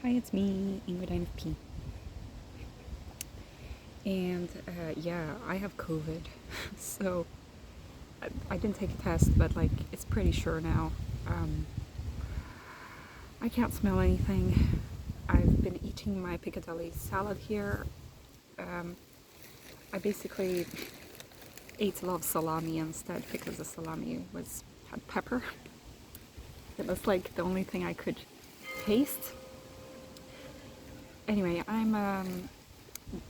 Hi, it's me, Ingrid of P. And yeah, I have COVID. So I didn't take a test, but like it's pretty sure now. I can't smell anything. I've been eating my Piccadilly salad here. I basically ate a lot of salami instead because the salami had pepper. It was like the only thing I could taste. Anyway, I'm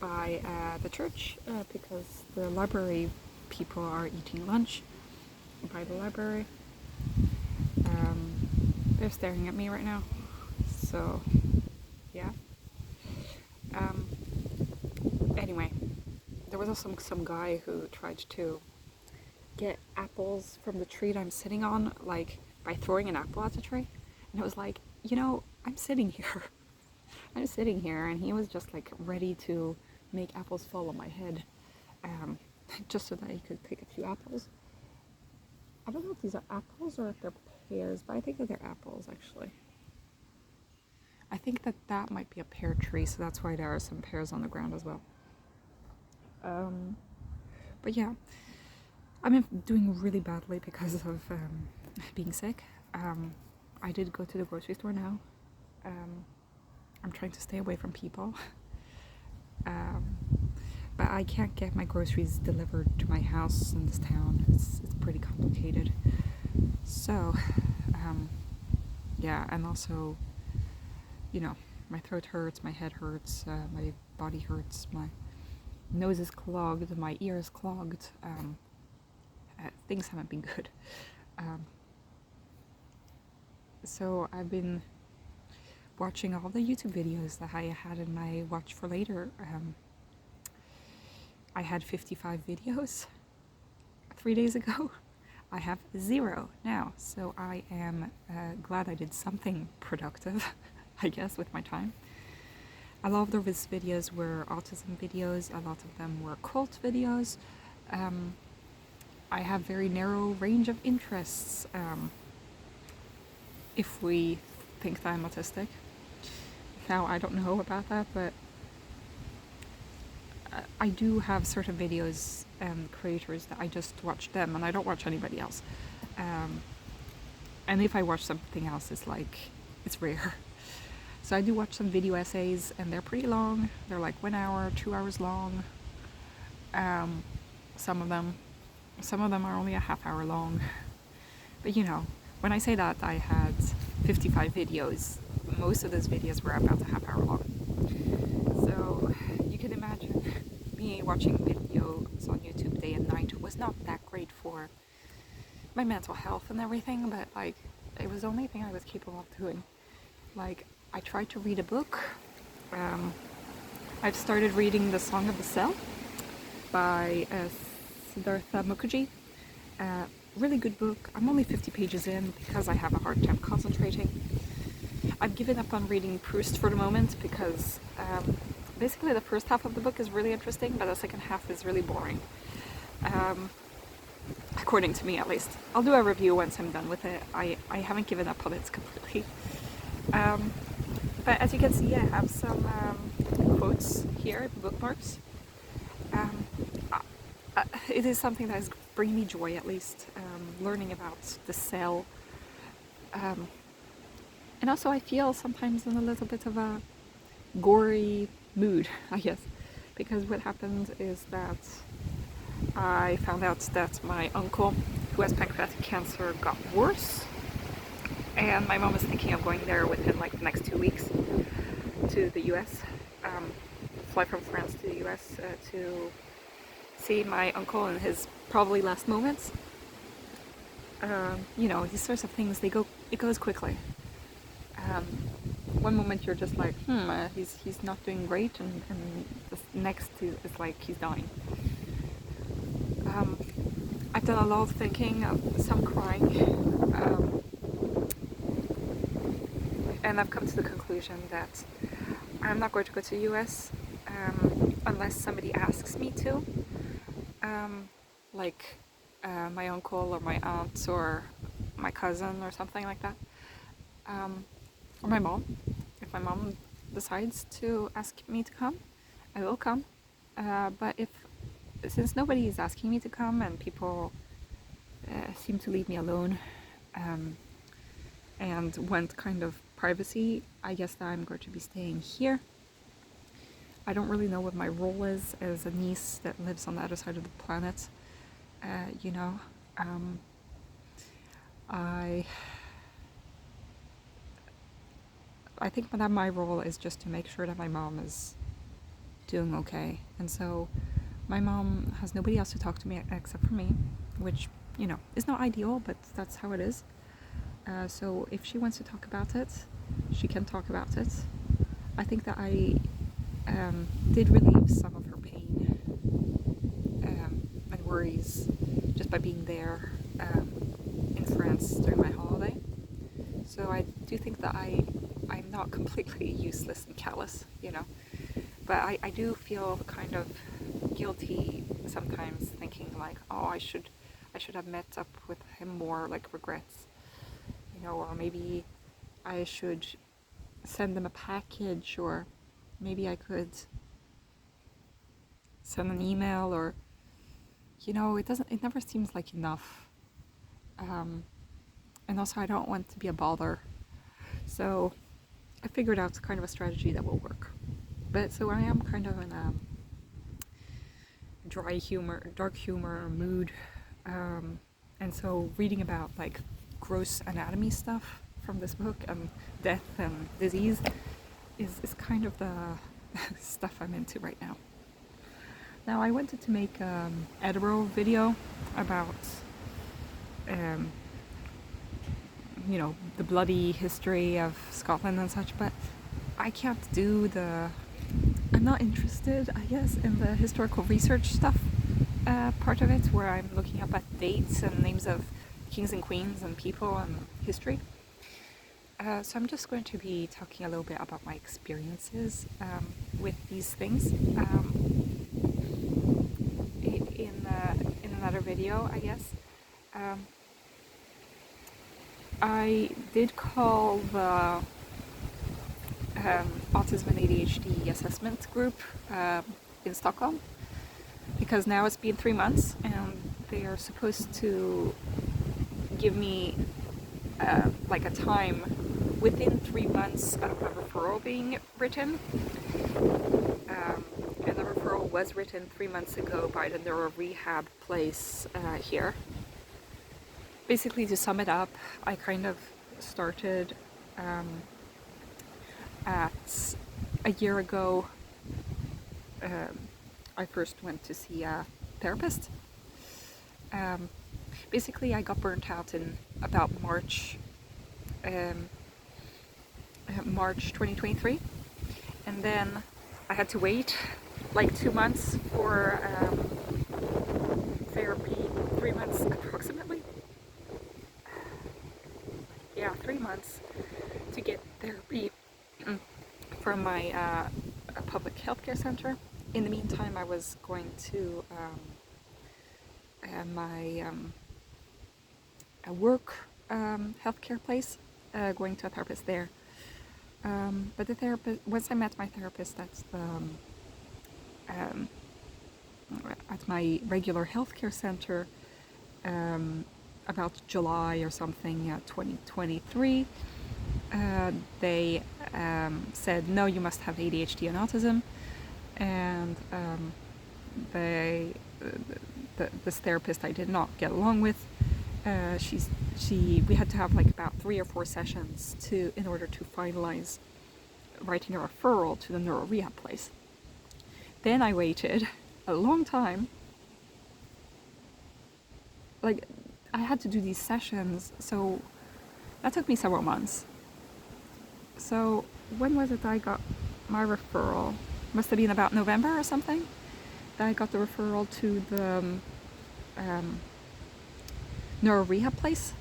by the church because the library people are eating lunch by the library. They're staring at me right now. So, yeah. Um, anyway, there was also some guy who tried to get apples from the tree that I'm sitting on, like by throwing an apple at the tree. And it was like, I'm sitting here. I'm sitting here, and he was just like ready to make apples fall on my head, just so that he could pick a few apples. I don't know if these are apples or if they're pears, but I think that they're apples actually. I think that might be a pear tree, so that's why there are some pears on the ground as well. But yeah, I'm doing really badly because of being sick. I did go to the grocery store now. I'm trying to stay away from people. But I can't get my groceries delivered to my house in this town. It's pretty complicated. So, yeah, and also, my throat hurts, my head hurts, my body hurts, my nose is clogged, my ear is clogged. Things haven't been good. So I've been watching all the YouTube videos that I had in my watch for later. I had 55 videos 3 days ago. I have 0 now, so I am glad I did something productive, I guess, with my time. A lot of those videos were autism videos, a lot of them were cult videos. I have very narrow range of interests, if we think that I'm autistic. Now, I don't know about that, but I do have certain videos and creators that I just watch them and I don't watch anybody else. And if I watch something else, it's rare. So I do watch some video essays and they're pretty long. They're like 1 hour, 2 hours long. Some of them are only a half hour long. But when I say that I had 55 videos, most of those videos were about a half hour long. So you can imagine me watching videos on YouTube day and night was not that great for my mental health and everything, but it was the only thing I was capable of doing. I tried to read a book. I've started reading The Song of the Cell by Siddhartha Mukherjee. Really good book. I'm only 50 pages in because I have a hard time concentrating. I've given up on reading Proust for the moment because basically the first half of the book is really interesting, but the second half is really boring. According to me, at least. I'll do a review once I'm done with it. I haven't given up on it completely. But as you can see, I have some quotes here, bookmarks. It is something that is bringing me joy, at least, learning about the cell. And also I feel sometimes in a little bit of a gory mood, I guess, because what happened is that I found out that my uncle, who has pancreatic cancer, got worse, and my mom is thinking of going there within the next 2 weeks to the US, fly from France to the US to see my uncle in his probably last moments. These sorts of things, it goes quickly. One moment you're just like, he's not doing great, and the next is like he's dying. I've done a lot of thinking, some crying, and I've come to the conclusion that I'm not going to go to the US unless somebody asks me to, my uncle or my aunt or my cousin or something like that, or my mom, if my mom decides to ask me to come, I will come. But since nobody is asking me to come and people seem to leave me alone and want kind of privacy, I guess that I'm going to be staying here. I don't really know what my role is as a niece that lives on the other side of the planet. You know, I think that my role is just to make sure that my mom is doing okay. And so my mom has nobody else to talk to me except for me, which, you know, is not ideal, but that's how it is. So if she wants to talk about it, she can talk about it. I think that I did relieve some of her pain and worries just by being there in France during my holiday. So I do think that I'm not completely useless and callous, you know. But I do feel kind of guilty sometimes, thinking like, oh, I should have met up with him more, like regrets, you know, or maybe I should send them a package, or maybe I could send an email, or, you know, it never seems like enough. And also I don't want to be a bother. So I figured out kind of a strategy that will work. But so I am kind of in a dark humor mood. And so reading about like gross anatomy stuff from this book and death and disease is kind of the stuff I'm into right now. Now I wanted to make an Edinburgh video about you know, the bloody history of Scotland and such, but I can't do I'm not interested, I guess, in the historical research stuff part of it, where I'm looking up at dates and names of kings and queens and people and history. So I'm just going to be talking a little bit about my experiences with these things in another video, I guess. I did call the Autism and ADHD assessment group in Stockholm, because now it's been 3 months and they are supposed to give me like a time within 3 months of a referral being written. And the referral was written 3 months ago by the neuro rehab place here. Basically, to sum it up, I kind of started at a year ago. I first went to see a therapist. Basically, I got burnt out in about March 2023, and then I had to wait like 2 months for therapy, 3 months approximately. Yeah, 3 months to get therapy from my public healthcare center. In the meantime, I was going to my work healthcare place, going to a therapist there. But the therapist, once I met my therapist at my regular healthcare center, about July or something, 2023, they said, no, you must have ADHD and autism. And this therapist I did not get along with. We had to have like about 3 or 4 sessions in order to finalize writing a referral to the neuro rehab place. Then I waited a long time. Like, I had to do these sessions, so that took me several months. So when was it that I got my referral? Must have been about November or something that I got the referral to the neuro rehab place.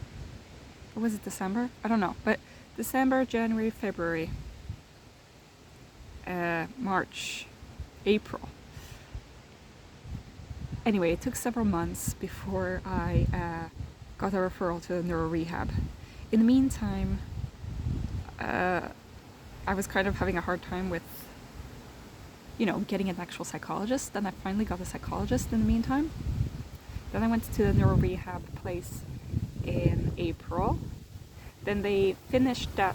Or was it December? I don't know. But December, January, February, March, April. Anyway, it took several months before I got a referral to neuro rehab. In the meantime, I I was kind of having a hard time with, you know, getting an actual psychologist. Then I finally got a psychologist in the meantime. Then I went to the neuro rehab place in April. Then they finished that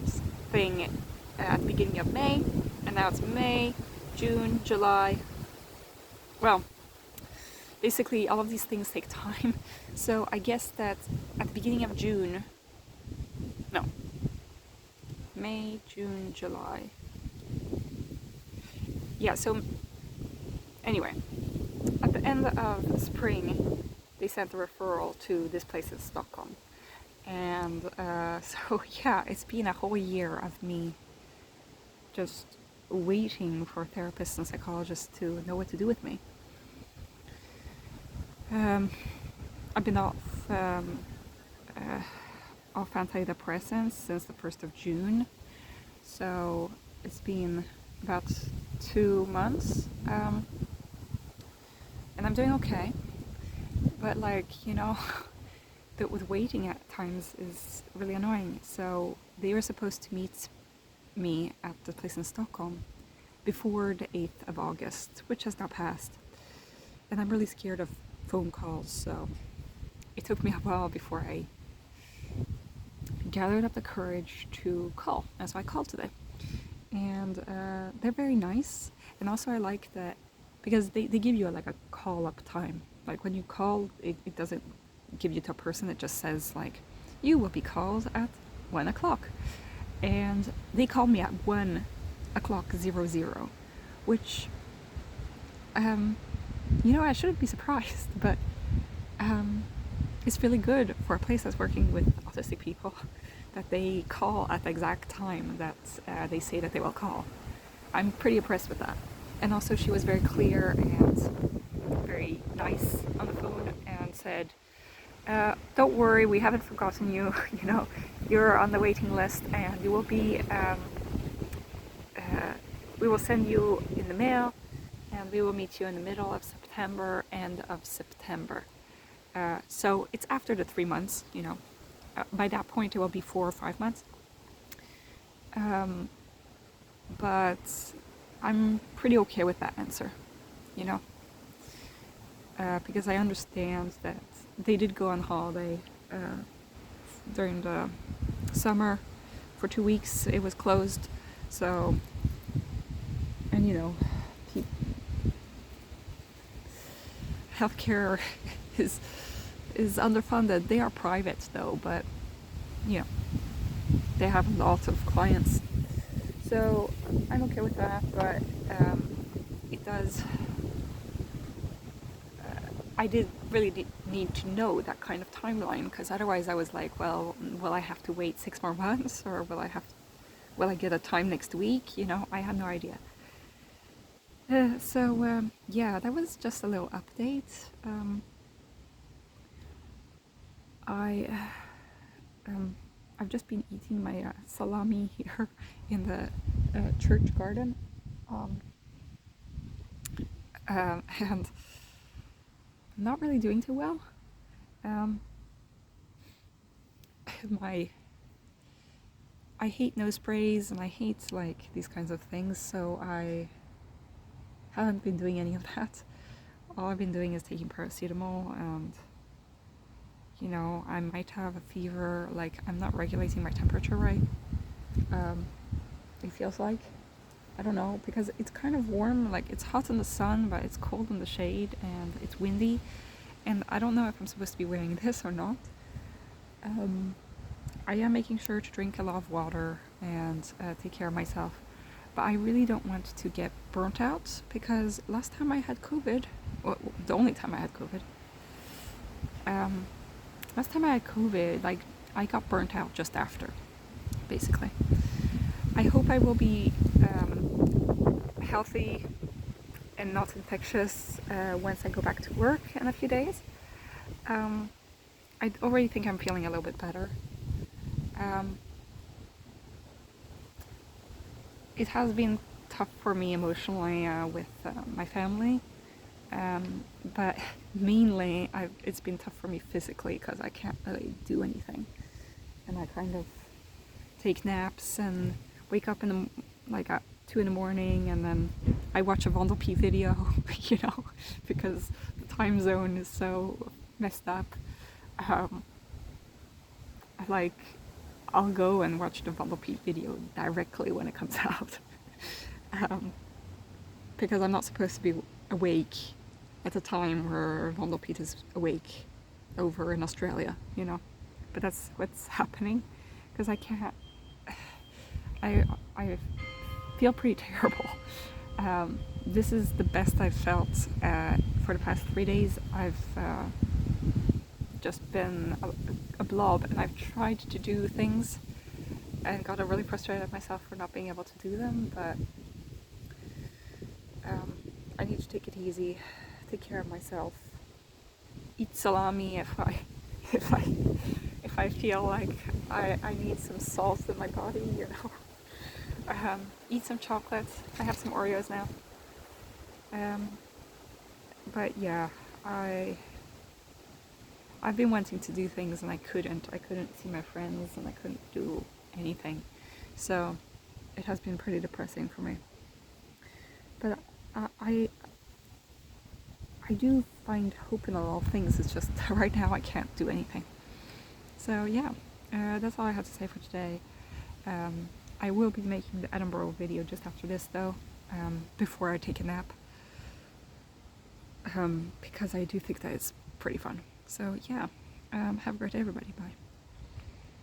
thing at the beginning of May, and now it's May, June, July. Well, basically all of these things take time. So I guess that at the beginning of June, no, May, June, July. Yeah, so anyway, at the end of spring, they sent a referral to this place in Stockholm. And so yeah, it's been a whole year of me just waiting for therapists and psychologists to know what to do with me. I've been off antidepressants since the 1st of June, so it's been about 2 months, and I'm doing okay, but like, you know, that with waiting at times is really annoying. So they were supposed to meet me at the place in Stockholm before the 8th of August, which has now passed, and I'm really scared of phone calls, so it took me a while before I gathered up the courage to call, and so I called today. And they're very nice, and also I like that because they give you like a call up time. Like when you call, it doesn't give you to a person, it just says like, you will be called at 1 o'clock. And they called me at 1 o'clock 00, which, you know, I shouldn't be surprised, but it's really good for a place that's working with autistic people that they call at the exact time that they say that they will call. I'm pretty impressed with that. And also she was very clear and very nice on the phone and said, don't worry, we haven't forgotten you, you know, you're on the waiting list and you will be, we will send you in the mail and we will meet you in the middle of September, end of September. So it's after the 3 months, you know. By that point it will be 4 or 5 months. But I'm pretty okay with that answer, you know. Because I understand that they did go on holiday during the summer for 2 weeks. It was closed, so, and you know, healthcare is underfunded. They are private though, but you know, they have a lot of clients, so I'm okay with that. But it does. I did really need to know that kind of timeline, because otherwise I was like, well, will I have to wait 6 more months, or will I get a time next week? You know, I had no idea. So yeah, that was just a little update. I've just been eating my salami here in the church garden, and not really doing too well. I hate nose sprays and I hate like these kinds of things, so I haven't been doing any of that. All I've been doing is taking paracetamol, and you know, I might have a fever, like I'm not regulating my temperature right. It feels like, I don't know, because it's kind of warm, like it's hot in the sun, but it's cold in the shade, and it's windy, and I don't know if I'm supposed to be wearing this or not. I am making sure to drink a lot of water and take care of myself, but I really don't want to get burnt out, because last time I had COVID, well, the only time I had COVID, last time I had COVID, like I got burnt out just after, basically. I hope I will be healthy and not infectious once I go back to work in a few days. I already think I'm feeling a little bit better. It has been tough for me emotionally with my family, but mainly it's been tough for me physically, because I can't really do anything, and I kind of take naps and wake up in like at 2 in the morning, and then I watch a Vondelp video, you know, because the time zone is so messed up. Um, like, I'll go and watch the Vondelp video directly when it comes out. um, because I'm not supposed to be awake at the time where Vondelp is awake over in Australia, you know. But that's what's happening, because I can't. I feel pretty terrible. This is the best I've felt for the past 3 days. I've just been a blob, and I've tried to do things and got really frustrated at myself for not being able to do them, but I need to take it easy, take care of myself, eat salami if I feel like I need some salt in my body, you know. Eat some chocolates. I have some Oreos now. But yeah, I've been wanting to do things and I couldn't. I couldn't see my friends and I couldn't do anything. So it has been pretty depressing for me. But I do find hope in a lot of things. It's just right now I can't do anything. So yeah, that's all I have to say for today. I will be making the Edinburgh video just after this though, before I take a nap. Because I do think that it's pretty fun. So yeah, have a great day everybody, bye.